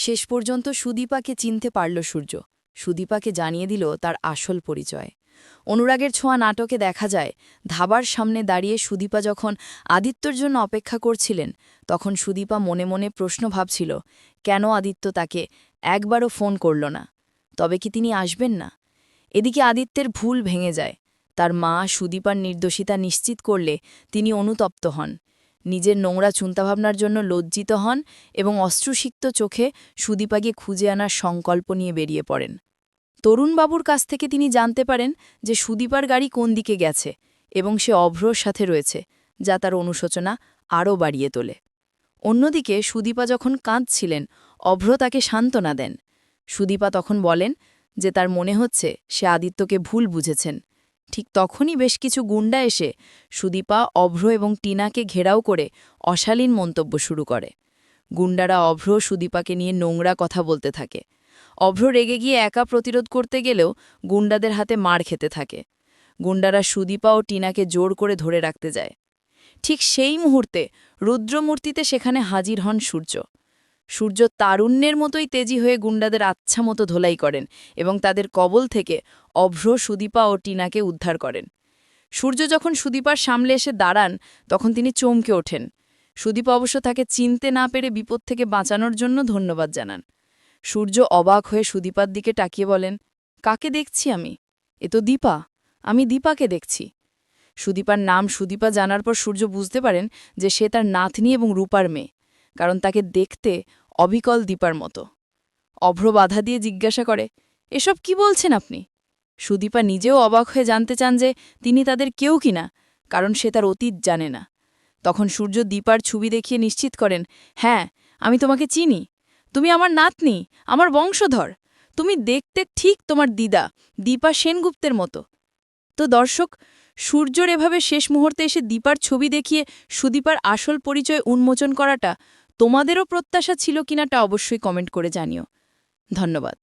শেষ পর্যন্ত সুদীপাকে চিনতে পারল সূর্য। সুদীপাকে জানিয়ে দিল তার আসল পরিচয়। অনুরাগের ছোঁয়া নাটকে দেখা যায়, ধাবার সামনে দাঁড়িয়ে সুদীপা যখন আদিত্যর জন্য অপেক্ষা করছিলেন, তখন সুদীপা মনে মনে প্রশ্ন ভাবছিল, কেন আদিত্য তাকে একবারও ফোন করল না? তবে কি তিনি আসবেন না? এদিকে আদিত্যের ভুল ভেঙে যায়। তার মা সুদীপার নির্দোষিতা নিশ্চিত করলে তিনি অনুতপ্ত হন। নিজের নোংরা চিন্তাভাবনার জন্য লজ্জিত হন এবং অশ্রুসিক্ত চোখে সুদীপাকে খুঁজে আনার সংকল্প নিয়ে বেরিয়ে পড়েন। তরুণবাবুর কাছ থেকে তিনি জানতে পারেন যে সুদীপার গাড়ি কোন দিকে গেছে এবং সে অভ্রর সাথে রয়েছে, যা তার অনুশোচনা আরও বাড়িয়ে তোলে। অন্যদিকে সুদীপা যখন কাঁদছিলেন, অভ্র তাকে সান্ত্বনা দেন। সুদীপা তখন বলেন যে তার মনে হচ্ছে সে আদিত্যকে ভুল বুঝেছেন। ঠিক তখনই বেশ কিছু গুন্ডা এসে সুদীপা, অভ্র এবং টিনাকে ঘেরাও করে অশালীন মন্তব্য শুরু করে। গুন্ডারা অভ্র সুদীপাকে নিয়ে নোংরা কথা বলতে থাকে। অভ্র রেগে গিয়ে একা প্রতিরোধ করতে গেলেও গুন্ডাদের হাতে মার খেতে থাকে। গুন্ডারা সুদীপা ও টিনাকে জোর করে ধরে রাখতে যায়। ঠিক সেই মুহূর্তে রুদ্রমূর্তিতে সেখানে হাজির হন সূর্য। সূর্য তারুণ্যের মতোই তেজি হয়ে গুন্ডাদের আচ্ছা মতো ধোলাই করেন এবং তাদের কবল থেকে অভ্র, সুদীপা ও টিনাকে উদ্ধার করেন। সূর্য যখন সুদীপার সামনে এসে দাঁড়ান, তখন তিনি চমকে ওঠেন। সুদীপা অবশ্য তাকে চিনতে না পেরে বিপদ থেকে বাঁচানোর জন্য ধন্যবাদ জানান। সূর্য অবাক হয়ে সুদীপার দিকে তাকিয়ে বলেন, কাকে দেখছি আমি? এ তো দীপা। আমি দীপাকে দেখছি। সুদীপার নাম সুদীপা জানার পর সূর্য বুঝতে পারেন যে সে তার নাতনি এবং রূপার মেয়ে, কারণ তাকে দেখতে অবিকল দীপার মতো। অভ্র বাধা দিয়ে জিজ্ঞাসা করে, এসব কি বলছেন আপনি? সুদীপা নিজেও অবাক হয়ে জানতে চান যে তিনি তাদের কেউ কিনা, কারণ সে তার অতীত জানে না। তখন সূর্য দীপার ছবি দেখিয়ে নিশ্চিত করেন, হ্যাঁ, আমি তোমাকে চিনি। তুমি আমার নাতনি, আমার বংশধর। তুমি দেখতে ঠিক তোমার দিদা দীপা সেনগুপ্তের মতো। তো দর্শক, সূর্যর এভাবে শেষ মুহূর্তে এসে দীপার ছবি দেখিয়ে সুদীপার আসল পরিচয় উন্মোচন করাটা তোমাদেরও প্রত্যাশা ছিল কিনাটা অবশ্যই কমেন্ট করে জানিও। ধন্যবাদ।